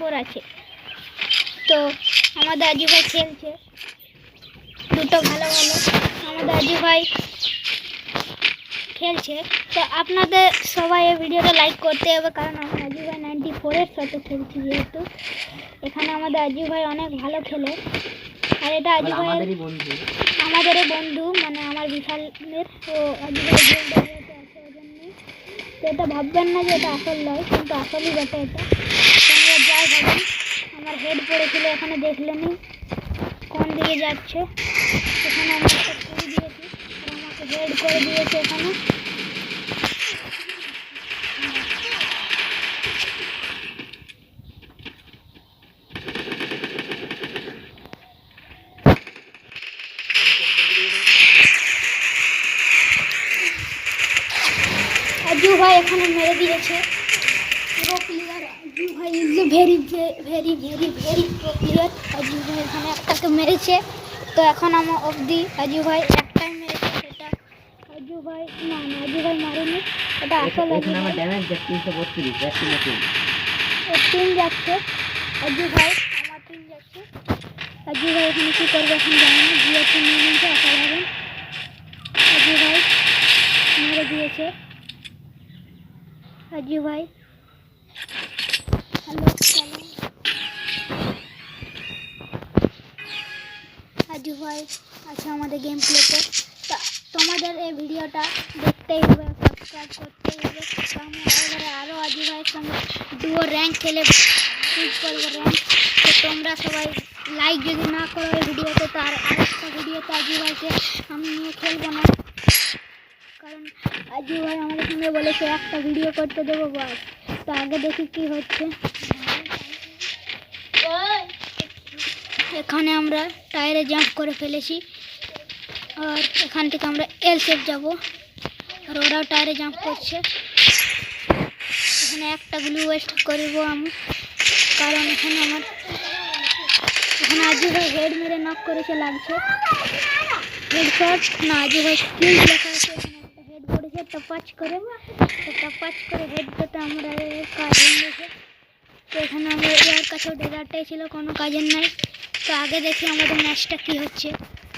94 আছে। তো আমাদের আজু ভাই খেলছে দুটো ভালো ভালো, আমাদের আজু ভাই খেলছে। তো আপনাদের সবাই এই ভিডিওটা লাইক করতে হবে, কারণ আমি আজু ভাই 94-এর সাথে খেলছি। যেহেতু এখানে আমাদের আজু ভাই অনেক ভালো খেলে, আর এটা আজু ভাই আমাদেরই বন্ধু, মানে আমার বিশালের। তো আজু ভাই যেহেতু আছে ওই জন্যই, তো এটা ভাববেন না যে এটা আসল নয়, কিন্তু আসলই বটে এটা। তো আমরা যাই ভাবি, আমার হেড পড়েছিল এখানে, দেখলেনি কোন দিকে যাচ্ছে। এখানে আমি একটা ছুরি দিয়েছি আর আমাকে হেড করে দিয়েছে এখানে। আজু ভাই এখানে মেরে দিয়েছে প্রো প্লেয়ার। আজু ভাই is very very very very pro player. Ajju ভাই এখানে একটাকে মেরেছে। তো এখন আমার অবধি আজু ভাই একটাই মেরেছে, সেটা আজু ভাই না আজু ভাই মারেনি, এটা আসল আজু ভাই। ড্যামেজ যাচ্ছে 332, একটি নতুন টিম যাচ্ছে আজু ভাই, আমার টিম যাচ্ছে। আজু ভাই এখানে কী করবে এখন জানি না, জিও টিম নিয়ে নিয়েছে, আসল হবে। আজু ভাই মেরে দিয়েছে। আজু ভাই হ্যালো আজু ভাই আছে আমাদের গেম প্লেতে। তোমাদের এই ভিডিওটা দেখতেই হবে, সাবস্ক্রাইব করতেই হবে। তো আমি আরও আজু ভাইয়ের সঙ্গে ডুয়ো র্যাঙ্ক খেলে চুজ করবো র্যাঙ্ক। তো তোমরা সবাই লাইক যদি না করো এই ভিডিওতে, তো আরেকটা ভিডিওতে আজু ভাইকে আমি নিয়ে খেলবো না, কারণ আজু ভাই আমাদের সঙ্গে বলেছে একটা ভিডিও করতে দেবো বাস। তো আগে দেখি কি হচ্ছে। এখানে আমরা টায়ারে জাম্প করে ফেলেছি, আর এখান থেকে আমরা এল শেপ যাবো, আর ওরাও টায়ারে জাম্প করছে। এখানে একটা গ্লু ওয়েস্ট করবো আমি, কারণ এখানে আজু ভাই হেড মেরে নক করেছে, লাগছে হেড শট না, আজু ভাই স্কিল লেখা আছে, এখানে একটা হেড পড়েছে টপাচ করে হেডটাতে আমরা কাজ হয়ে গেছে। তো এখানে আমরা এর কাছেও ডেজার্টটাই ছিল, কোনো কাজের নাই। তো আগে দেখি আমাদের ম্যাচটা কী হচ্ছে।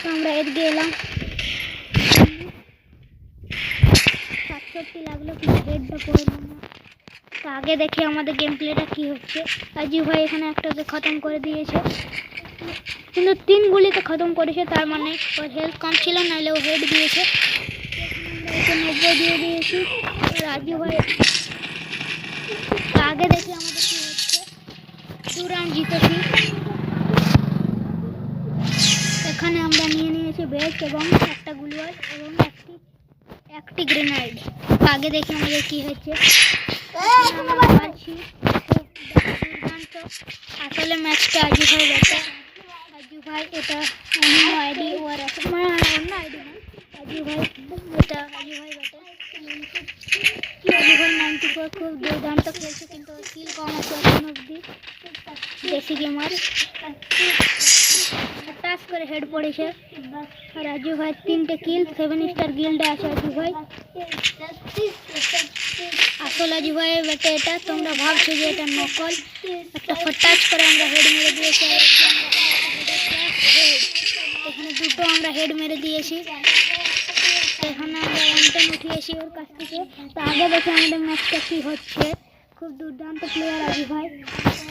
তো আমরা এদিকে এলাম, 67 লাগলো, কিন্তু হেডটা পড়লাম না। তো আগে দেখি আমাদের গেম প্লেটা কী হচ্ছে। আজু ভাই এখানে একটাকে খতম করে দিয়েছে, কিন্তু 3 গুলিতে খতম করেছে, তার মানে ওর হেলথ কম ছিল, নাহলে ও হেড দিয়েছে। আমরা ওকে 90 দিয়ে দিয়েছি। আর আজু ভাই আগে দেখি আমাদের কী হচ্ছে। 2 রাউন্ড জিতেছি। এখানে আমরা নিয়ে নিয়েছি বেস্ট এবং একটা গুলিওয়াল এবং একটি গ্রেনাইড। আগে দেখি আমাদের কী হচ্ছে। আসলে ম্যাচটা আজু ভাই ব্যাটে। আজু ভাই এটা অন্য আইডি ওর আছে, মানে অন্য আইডি না, আজু ভাই এটা আজু ভাই ব্যাটে। আজু ভাই 94 খুব দুর্দান্ত খেলছে, কিন্তু কিল কম আছে এখন অবধি। দেশি গেমার টাচ করে হেড পড়েছে। আর আজু ভাই 3টে কিল, 7 স্টার গিল্ডে আছে আজু ভাই। আসল আজু ভাইয়ের বেটে এটা, তোমরা ভাবছো যে এটা নকল। একটা টাচ করে আমরা হেড মেরে দিয়েছি, এখানে দুটো আমরা হেড মেরে দিয়েছি। এখানে আমরা 110 উঠিয়েছি ওর কাছ থেকে। তো আগে দেখে আমাদের ম্যাচটা কী হচ্ছে। খুব দুর্দান্ত প্লেয়ার আজু ভাই,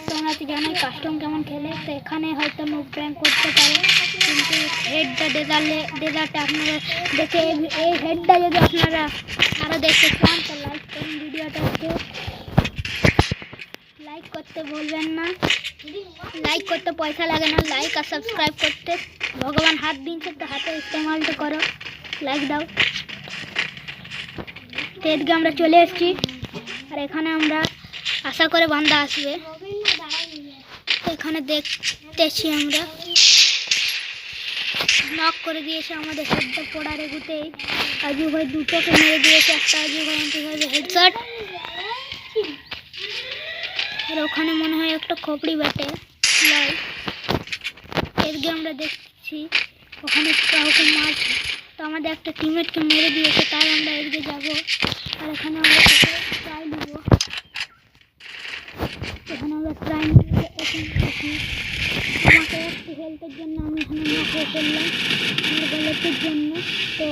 তোমরা তো জানোই কাস্টম কেমন খেলে। তো এখানে হয়তো মুভ প্র্যাঙ্ক করতে পারে, কিন্তু হেডটা ডেজার্টে আপনারা দেখে, এই হেডটা যদি আপনারা আরও দেখতে চান তো লাইক করুন ভিডিওটাকে, লাইক করতে ভুলবেন না। লাইক করতে পয়সা লাগে না, লাইক আর সাবস্ক্রাইব করতে ভগবান হাত দিনছে, তো হাতে ইস্তেমালটা করো, লাইক দাও। তো এদিকে আমরা চলে এসেছি, আর এখানে আমরা আশা করে বান্দা আসবে। তো এখানে দেখতেছি আমরা নক করে দিয়েছে আমাদের হেডটা পড়ার এগুতেই। আজু ভাই দুটোকে মেরে দিয়েছে, একটা আজু ভাই হেডশট। আর ওখানে মনে হয় একটা খোপড়ি ব্যাটে লাইট। এদিকে আমরা দেখছি ওখানে কাউকে মারছে, তো আমাদের একটা টিমমেটকে মেরে দিয়েছে, তাই আমরা এদিকে যাবো। আর এখানে আমরা ট্রাই নেব। তো এখানে আমরা প্রাইম আমাকে একটু হেল্পের জন্য আমি এখানে নক হয়ে করলাম আমার গলতের জন্য। তো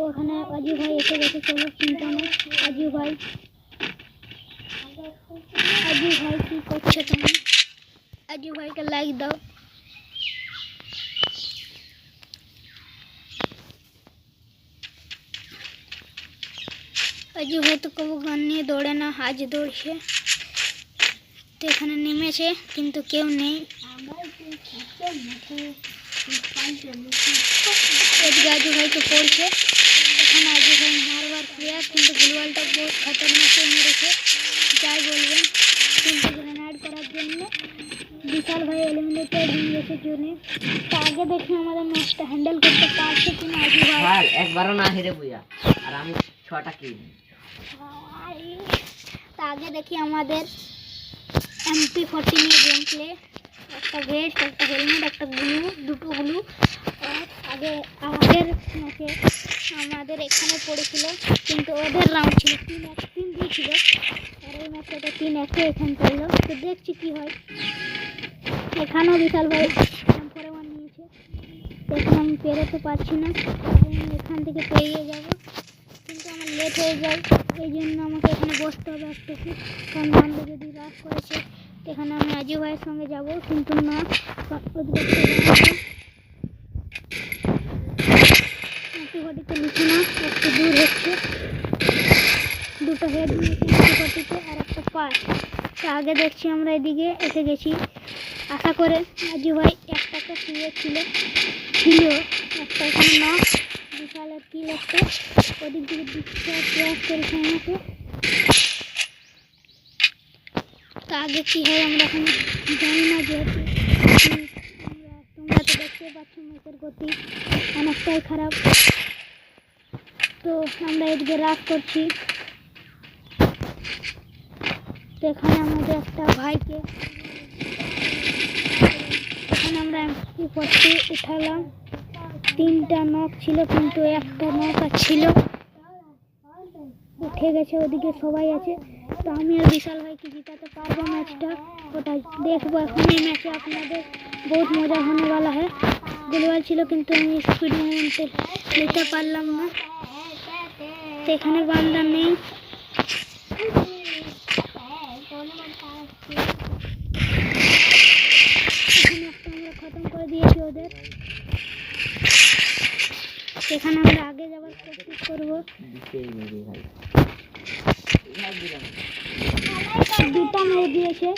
ওখানে অজু ভাই এসে গেছে, চলো চিন্তা নেই। অজু ভাই কি করছো তুমি? অজু ভাইকে লাইক দাও। অজু ভাই তো কবু গান নিয়ে দৌড়ে না, আজ দৌড়ছে। তো এখানে নেমেছে কিন্তু কেউ নেই। এদিকে আজু ভাই তো পড়ছে। এখানে আজু ভাই মারবার প্রয়াস, কিন্তু গ্লুয়ালটা বহুত খতরনাক মেরেছে। যাই বলবেন, কিন্তু গ্রেনাইড করার জন্য বিশাল ভাই এলিমিনেটেড হয়ে গেছে জোনে। তো আগে দেখি আমাদের ম্যাচটা হ্যান্ডেল করতে পারছে কিনা আজু ভাই। একবারও না হেরে বুয়া, আর আমি 6টা কিল। তা আগে দেখি আমাদের MP14 এর গেম প্লে। একটা ভেস্ট, একটা হেলমেট, একটা গ্লু, দুটো গ্লু। আগের ম্যাচে আমাদের এখানে পড়েছিল, কিন্তু ওদের রাউন্ড ছিল 3-1 ছিল, আর এই ম্যাচটা 3-1 এখানে চললো। তো দেখছি কি হয়। এখানেও বিশাল ভাই M4A1 নিয়েছে। এখন আমি পেরোতে পারছি না, আমি এখান থেকে পেরিয়ে যাব, কিন্তু আমার লেট হয়ে যায়। এই জন্য আমাকে এখানে বসতে হবে একটু, কারণ বান্ধব যদি রাগ করেছে। এখানে আমি আজু ভাইয়ের সঙ্গে যাব, কিন্তু না ঘটিতে লিখি না, একটু দূর হচ্ছে। দুটো হেড নিয়েছি ঘটিতে আর একটা পাস। তো আগে দেখছি আমরা এদিকে এসে গেছি। আশা করে আজু ভাই একটা শুয়েছিল একটা এখানে না বিশালের কিল একটা ওদিক দিকে দিচ্ছে প্রয়াস করেছে আমাকে। তো আগে কী হয় আমরা এখন জানি না, যেহেতু তোমরা তো দেখতে পাচ্ছ ম্যাচের গতি অনেকটাই খারাপ। তো আমরা এদিকে রাগ করছি। তো এখানে আমাদের একটা ভাইকে এখানে আমরা MP40 উঠালাম। 3টা নক ছিল, কিন্তু একটা নক আর ছিল, উঠে গেছে। ওদিকে সবাই আছে। তো আমি আর বিশাল ভাইকে জিতাতে পারবো ম্যাচটা, ওটা দেখবো এখন। এই ম্যাচে আপনাদের বহুত মজা होने वाला है। গ্লোবাল ছিল, কিন্তু আমি স্পিড মোমেন্টে নিতে পারলাম না। তো এখানে বান্দা নেই। এখানে একটা আমরা খতম করে দিয়েছি ওদের। এখানে আমরা আগে যাবার কোশিশ করবো। দুটা মেরে দিয়েছে,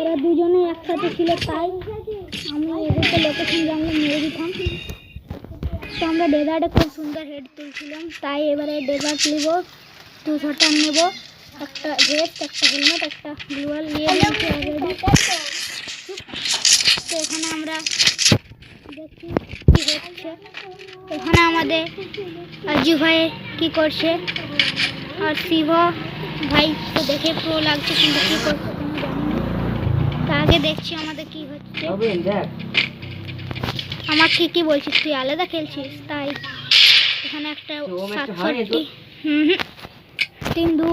ওরা দুজনে একসাথে ছিল, তাই আমি এদেরকে লোকেশন জানলে মেরে দিতাম। তো আমরা ডেজার্টে খুব সুন্দর হেড তুলছিলাম, তাই এবারে ডেজার্ট নেব, 2 শটার নেব, একটা ভেস্ট, একটা হেলমেট, একটা গ্লুয়াল নিয়ে নিয়েছি অলরেডি। তো এখানে আমরা দেখছি কী হচ্ছে। এখানে আমাদের আজু ভাই কী করছে, আর শিব ভাই তো দেখে প্রো লাগছে, কিন্তু কী করছে কোনো জানি না। তা আগে দেখছি আমাদের কী হচ্ছে। আমার ঠিকই বলছিস, তুই আলাদা খেলছিস তাই। এখানে একটা 67 3-2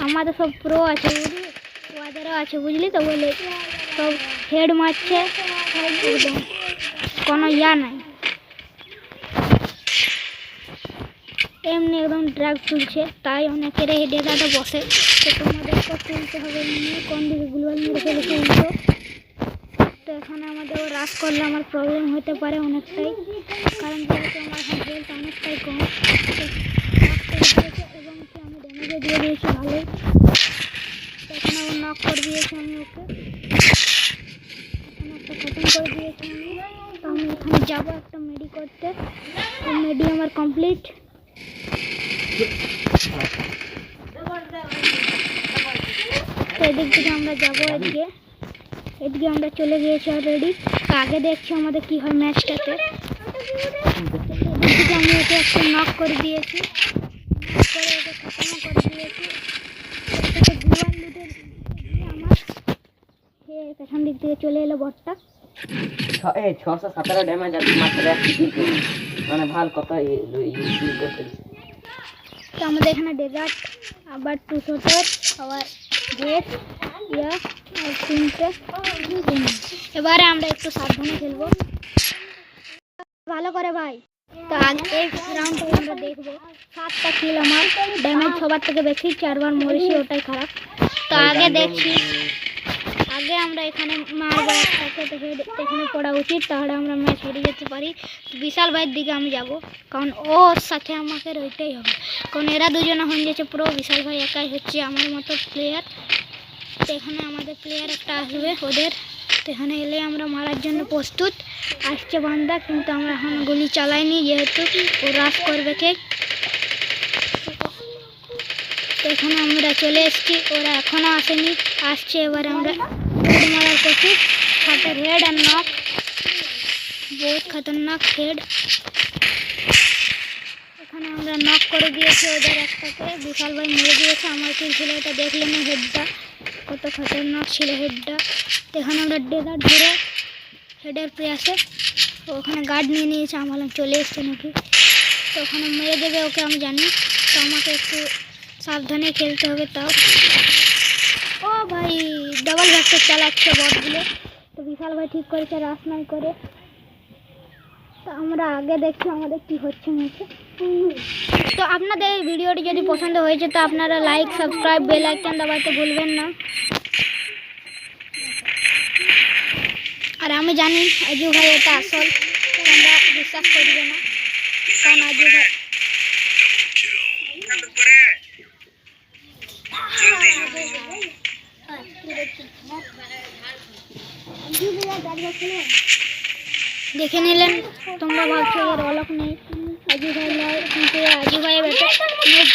আমাদের সব প্রো আছে, ওদেরও আছে, বুঝলি তো, বলে সব হেড মারছে, একদম কোনো ইয়া নাই, এমনি একদম ড্রাগ তুলছে, তাই অনেকের এই ডেটাটা বসে। তো তোমাদেরকে তুলতে হবে, এমনি কোন দিকে গ্লোবাল মেরে ফেলেছে উল্টো। তো এখানে আমাদের রাশ করলে আমার প্রবলেম হতে পারে অনেকটাই, কারণ যেহেতু আমার এখন হেলথ অনেকটাই কম। এবং কি আমি ড্যামেজও দিয়ে দিয়েছি ভালোই। তো এখানে ও নক করে দিয়েছি আমি ওকে, এখানে একটা খতম করে দিয়েছি আমি। তো আমি এখানে যাবো একটা মেডি করতে, মেডি আমার কমপ্লিট। তো এদিক থেকে আমরা যাবো, এদিকে আমরা চলে গিয়েছি অলরেডি। তো আগে দেখছি আমাদের কি হয় ম্যাচটাতে। এদিক থেকে আমি ওকে একটা নক করে দিয়েছি, নক করে ওকে খতমও করে দিয়েছি। গ্লোবাল লুটের আমার পেছন দিক থেকে চলে এলো বটটা। 617 ড্যামেজ আর মাত্র মানে ভালো কথা ইউজ করতে। তো আমাদের এখানে ডেজার্ট, আবার 2 শটার, আবার ভেজ ইয়া আর 3টে বোনা। এবারে আমরা একটু সাবধানে খেলবো, ভালো করে ভাই। তো আগে এই রাউন্ডে আমরা দেখবো 7টা কিল, আমার ড্যামেজ সবার থেকে বেশি, 4বার মরেছি, ওটাই খারাপ। তো আগে দেখছি, আগে আমরা এখানে মারবো একটাকে, তো হেড এখানে পড়া উচিত, তাহলে আমরা ম্যাচ হেরে যেতে পারি। বিশাল ভাইয়ের দিকে আমি যাব, কারণ ওর সাথে আমাকে রইতেই হবে, কারণ এরা দুজনে হয়ে গেছে প্রো, বিশাল ভাই একাই হচ্ছে আমার মতো প্লেয়ার। তো এখানে আমাদের প্লেয়ার একটা আসবে ওদের, তো এখানে এলে আমরা মারার জন্য প্রস্তুত। আসছে বান্দা, কিন্তু আমরা এখন গুলি চালাইনি, যেহেতু ও রাশ করবে কে। তো এখানে আমরা চলে এসেছি, ওরা এখনও আসেনি, আসছে। এবারে আমরা হেড মারার করছি, হাতের হেড আর নক, বহুত খতরনাক হেড। এখানে আমরা নক করে দিয়েছি ওদের একটাকে, বিশাল ভাই মরে দিয়েছে, আমার কিল ছিল, এটা দেখলেন হেডটা কত খতরনাক ছিল হেডটা। তো এখানে আমরা ডেজার্ট ধরে হেডের প্রেয়াসে, ওখানে গার্ড নিয়ে নিয়েছে, আমার চলে এসছে নাকি, তো ওখানে মেরে দেবে ওকে আমি জানি, তো আমাকে একটু সাবধানে খেলতে হবে। তাও ও ভাই ডাবল ভ্যাক্টর চালাচ্ছে বটগুলো, তো বিশাল ভাই ঠিক করেছে রাস নাই করে। তো আমরা আগে দেখছি আমাদের কি হচ্ছে ম্যাচে। তো আপনাদের এই ভিডিওটি যদি পছন্দ হয়েছে, তো আপনারা লাইক, সাবস্ক্রাইব, বেল আইকন দাবাতে ভুলবেন না। আর আমি জানি আজু ভাই এটা আসল, তোমরা বিশ্বাস করবে না, কারণ আজু ভাই দেখে নিলেন, তোমরা ভাবছো এর অলক নেই, আজু ভাই নয়, কিন্তু আজু ভাই বেটা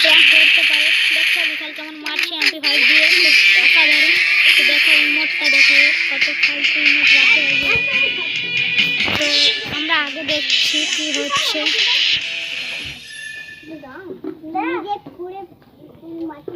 প্র্যাঙ্ক করতে পারে। দেখো বিশাল কেমন মারছে MP5 দিয়ে, খুব অসাধারণ। তো দেখো ইমোটটা, দেখো কত ফালতু ইমোট রাখে আজু ভাই। তো আমরা আগে দেখছি কি হচ্ছে। নিজে ঘুরে মাটি